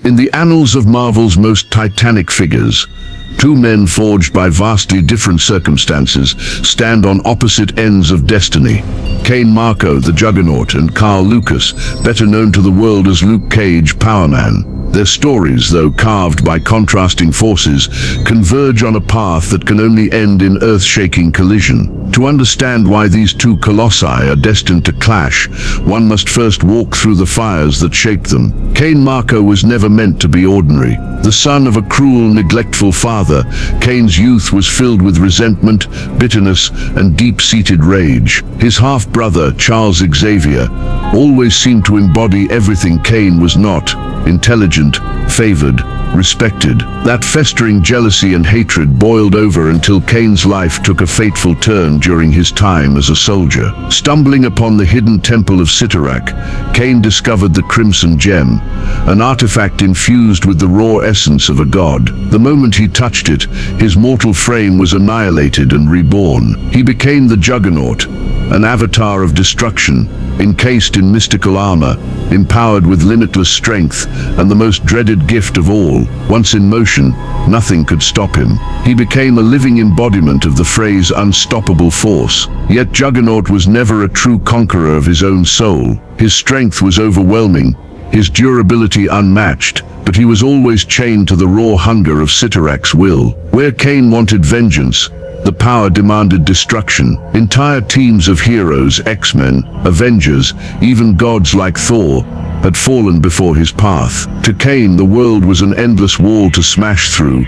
In the annals of Marvel's most titanic figures, two men forged by vastly different circumstances stand on opposite ends of destiny. Cain Marko, the Juggernaut, and Carl Lucas, better known to the world as Luke Cage, Power Man. Their stories, though carved by contrasting forces, converge on a path that can only end in earth-shaking collision. To understand why these two colossi are destined to clash, one must first walk through the fires that shaped them. Cain Marko was never meant to be ordinary. The son of a cruel, neglectful father, Cain's youth was filled with resentment, bitterness, and deep-seated rage. His half-brother, Charles Xavier, always seemed to embody everything Cain was not: intelligent, favored, respected. That festering jealousy and hatred boiled over until Cain's life took a fateful turn during his time as a soldier. Stumbling upon the hidden temple of Cyttorak, Cain discovered the Crimson Gem, an artifact infused with the raw essence of a god. The moment he touched it, his mortal frame was annihilated and reborn. He became the Juggernaut, an avatar of destruction, encased in mystical armor, empowered with limitless strength, and the most dreaded gift of all: once in motion, nothing could stop him. He became a living embodiment of the phrase unstoppable force. Yet Juggernaut was never a true conqueror of his own soul. His strength was overwhelming, his durability unmatched, but he was always chained to the raw hunger of Cyttorak's will. Where Cain wanted vengeance, the power demanded destruction. Entire teams of heroes, X-Men, Avengers, even gods like Thor, had fallen before his path. To Cain, the world was an endless wall to smash through,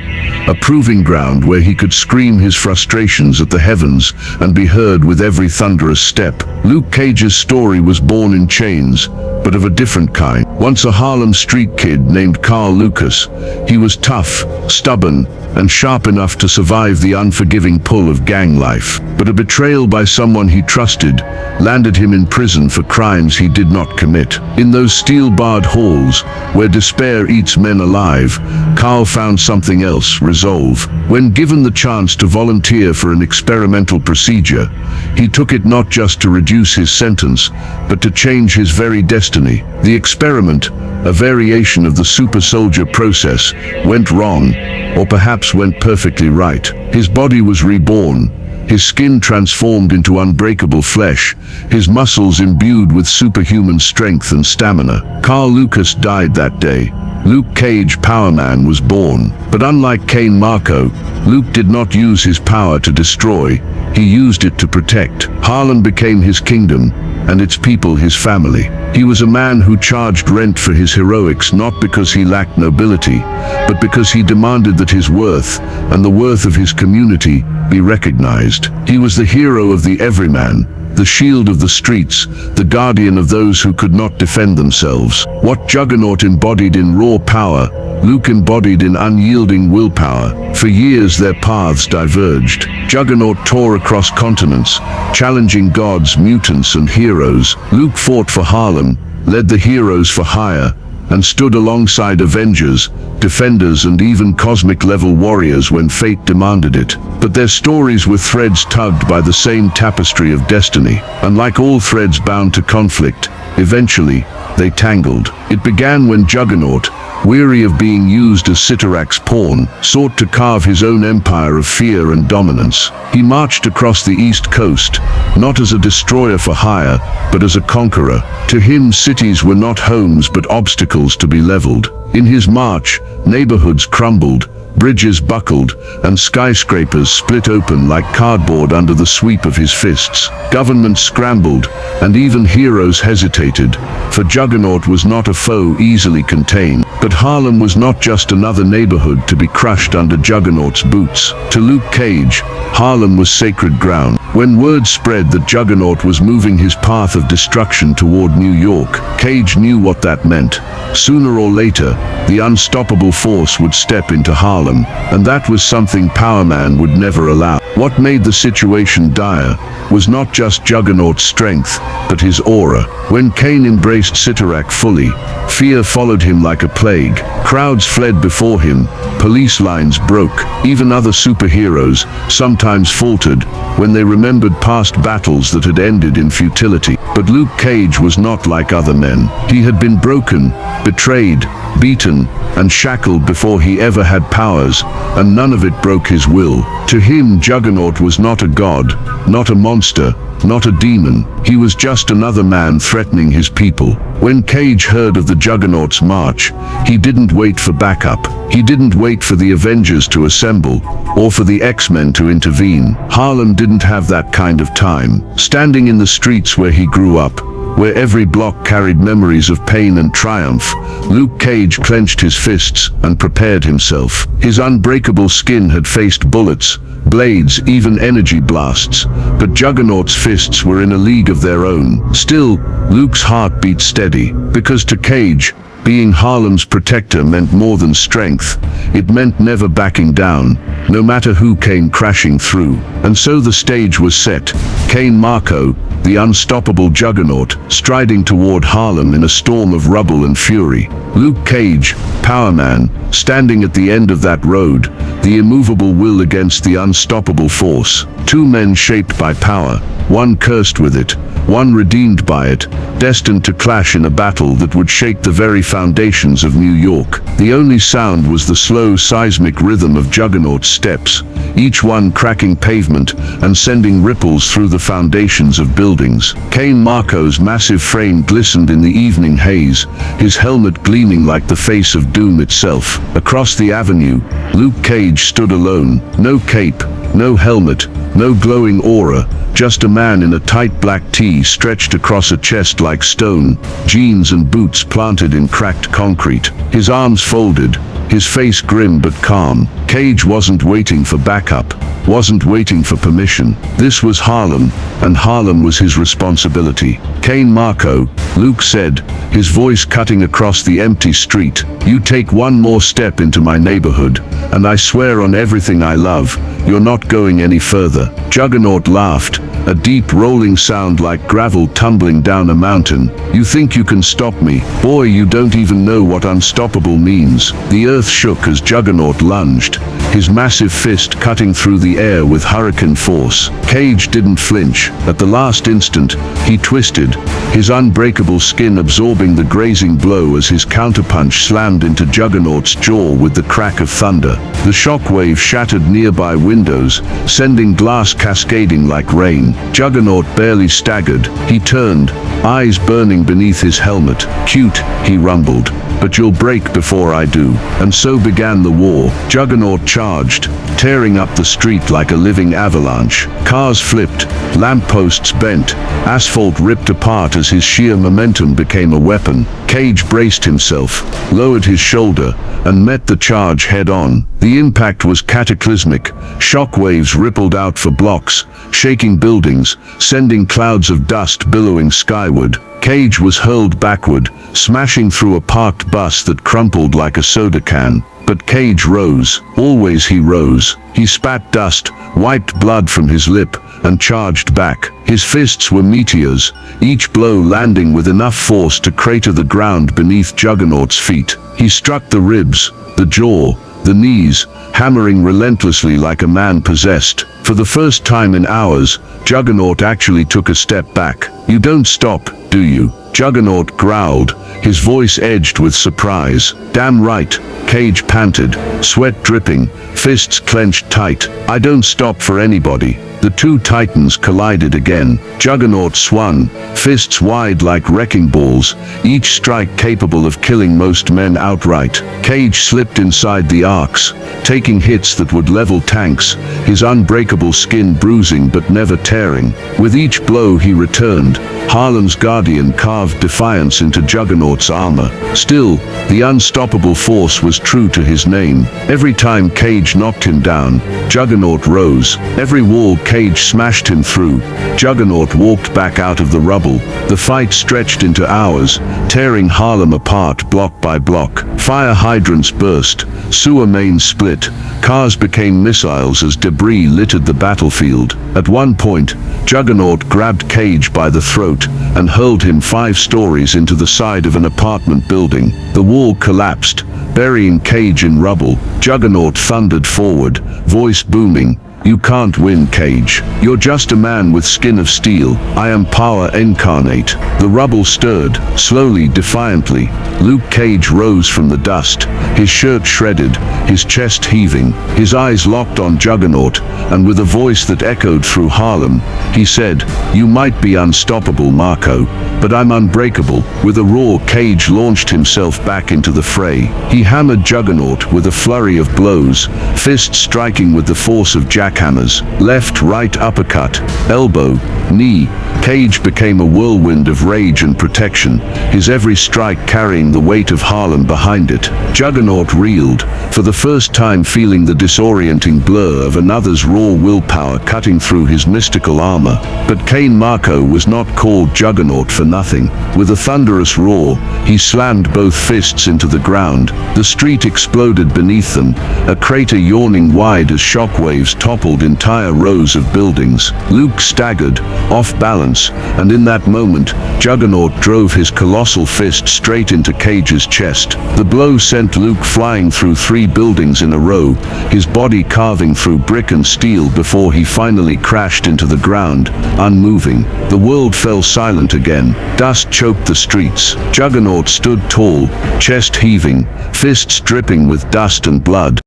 a proving ground where he could scream his frustrations at the heavens and be heard with every thunderous step. Luke Cage's story was born in chains, but of a different kind. Once a Harlem street kid named Carl Lucas, he was tough, stubborn, and sharp enough to survive the unforgiving pull of gang life. But a betrayal by someone he trusted landed him in prison for crimes he did not commit. In those steel-barred halls, where despair eats men alive, Carl found something else: resolve. When given the chance to volunteer for an experimental procedure, he took it not just to reduce his sentence, but to change his very destiny. The experiment, a variation of the super soldier process, went wrong, or perhaps went perfectly right. His body was reborn, his skin transformed into unbreakable flesh, his muscles imbued with superhuman strength and stamina. Carl Lucas died that day. Luke Cage, Power Man, was born. But unlike Cain Marko, Luke did not use his power to destroy, he used it to protect. Harlem became his kingdom, and its people his family. He was a man who charged rent for his heroics, not because he lacked nobility, but because he demanded that his worth, and the worth of his community, be recognized. He was the hero of the everyman, the shield of the streets, the guardian of those who could not defend themselves. What Juggernaut embodied in raw power, Luke embodied in unyielding willpower. For years their paths diverged. Juggernaut tore across continents, challenging gods, mutants, and heroes. Luke fought for Harlem, led the heroes for hire, and stood alongside Avengers, defenders, and even cosmic-level warriors when fate demanded it. But their stories were threads tugged by the same tapestry of destiny. And like all threads bound to conflict, eventually, they tangled. It began when Juggernaut, weary of being used as Cyttorak's pawn, sought to carve his own empire of fear and dominance. He marched across the East Coast, not as a destroyer for hire, but as a conqueror. To him, cities were not homes but obstacles to be leveled. In his march, neighborhoods crumbled, bridges buckled, and skyscrapers split open like cardboard under the sweep of his fists. Governments scrambled, and even heroes hesitated, for Juggernaut was not a foe easily contained. But Harlem was not just another neighborhood to be crushed under Juggernaut's boots. To Luke Cage, Harlem was sacred ground. When word spread that Juggernaut was moving his path of destruction toward New York, Cage knew what that meant. Sooner or later, the unstoppable force would step into Harlem, and that was something Power Man would never allow. What made the situation dire was not just Juggernaut's strength, but his aura. When Cain embraced Cyttorak fully, fear followed him like a plague. Crowds fled before him, police lines broke. Even other superheroes sometimes faltered when they remembered past battles that had ended in futility. But Luke Cage was not like other men. He had been broken, betrayed, beaten, and shackled before he ever had powers, and none of it broke his will. To him, Juggernaut was not a god, not a monster, not a demon. He was just another man threatening his people. When Cage heard of the Juggernaut's march, he didn't wait for backup. He didn't wait for the Avengers to assemble, or for the X-Men to intervene. Harlem didn't have that kind of time. Standing in the streets where he grew up, where every block carried memories of pain and triumph, Luke Cage clenched his fists and prepared himself. His unbreakable skin had faced bullets, blades, even energy blasts, but Juggernaut's fists were in a league of their own. Still, Luke's heart beat steady, because to Cage, being Harlem's protector meant more than strength. It meant never backing down, no matter who came crashing through. And so the stage was set. Cain Marko, the unstoppable Juggernaut, striding toward Harlem in a storm of rubble and fury. Luke Cage, Power Man, standing at the end of that road, the immovable will against the unstoppable force. Two men shaped by power, one cursed with it, one redeemed by it, destined to clash in a battle that would shake the very foundations of New York. The only sound was the slow, seismic rhythm of Juggernaut's steps, each one cracking pavement and sending ripples through the foundations of buildings. Cain Marko's massive frame glistened in the evening haze, his helmet gleaming like the face of doom itself. Across the avenue, Luke Cage stood alone, no cape, no helmet, no glowing aura, just a man in a tight black tee stretched across a chest like stone, jeans and boots planted in cracked concrete, his arms folded, his face grim but calm. Cage wasn't waiting for backup, wasn't waiting for permission. This was Harlem, and Harlem was his responsibility. Cain Marko, Luke said, his voice cutting across the empty street, "You take one more step into my neighborhood, and I swear on everything I love, you're not going any further." Juggernaut laughed, a deep rolling sound like gravel tumbling down a mountain. "You think you can stop me? Boy, you don't even know what unstoppable means." The earth shook as Juggernaut lunged, his massive fist cutting through the air with hurricane force. Cage didn't flinch. At the last instant, he twisted, his unbreakable skin absorbing the grazing blow as his counterpunch slammed into Juggernaut's jaw with the crack of thunder. The shockwave shattered nearby windows, sending glass cascading like rain. Juggernaut barely staggered. He turned, eyes burning beneath his helmet. "Cute," he rumbled, "but you'll break before I do." And so began the war. Juggernaut charged, tearing up the street like a living avalanche. Cars flipped, lampposts bent, asphalt ripped apart as his sheer momentum became a weapon. Cage braced himself, lowered his shoulder, and met the charge head-on. The impact was cataclysmic. Shockwaves rippled out for blocks, shaking buildings, sending clouds of dust billowing skyward. Cage was hurled backward, smashing through a parked bus that crumpled like a soda can. But Cage rose. Always he rose. He spat dust, wiped blood from his lip, and charged back. His fists were meteors, each blow landing with enough force to crater the ground beneath Juggernaut's feet. He struck the ribs, the jaw, the knees, hammering relentlessly like a man possessed. For the first time in hours, Juggernaut actually took a step back. "You don't stop, do you?" Juggernaut growled, his voice edged with surprise. "Damn right," Cage panted, sweat dripping, fists clenched tight. "I don't stop for anybody." The two titans collided again. Juggernaut swung, fists wide like wrecking balls, each strike capable of killing most men outright. Cage slipped inside the arcs, taking hits that would level tanks, his unbreakable skin bruising but never tearing. With each blow he returned, Harlem's guardian carved defiance into Juggernaut's armor. Still, the unstoppable force was true to his name. Every time Cage knocked him down, Juggernaut rose. Every wall Cage smashed him through, Juggernaut walked back out of the rubble. The fight stretched into hours, tearing Harlem apart block by block. Fire hydrants burst, sewer mains split, cars became missiles as debris littered the battlefield. At one point, Juggernaut grabbed Cage by the throat and hurled him 5 stories into the side of an apartment building. The wall collapsed, burying Cage in rubble. Juggernaut thundered forward, voice booming, "You can't win, Cage. You're just a man with skin of steel. I am power incarnate." The rubble stirred, slowly, defiantly. Luke Cage rose from the dust, his shirt shredded, his chest heaving, his eyes locked on Juggernaut, and with a voice that echoed through Harlem, he said, "You might be unstoppable, Marco, but I'm unbreakable." With a roar, Cage launched himself back into the fray. He hammered Juggernaut with a flurry of blows, fists striking with the force of jackhammers, left, right, uppercut, elbow, knee. Cage became a whirlwind of rage and protection, his every strike carrying the weight of Harlem behind it. Juggernaut reeled, for the first time feeling the disorienting blur of another's raw willpower cutting through his mystical armor. But Cain Marco was not called Juggernaut for nothing. With a thunderous roar, he slammed both fists into the ground. The street exploded beneath them, a crater yawning wide as shockwaves toppled entire rows of buildings. Luke staggered, off balance, and in that moment, Juggernaut drove his colossal fist straight into Cage's chest. The blow sent Luke flying through 3 buildings in a row, his body carving through brick and steel before he finally crashed into the ground, unmoving. The world fell silent again. Dust choked the streets. Juggernaut stood tall, chest heaving, fists dripping with dust and blood.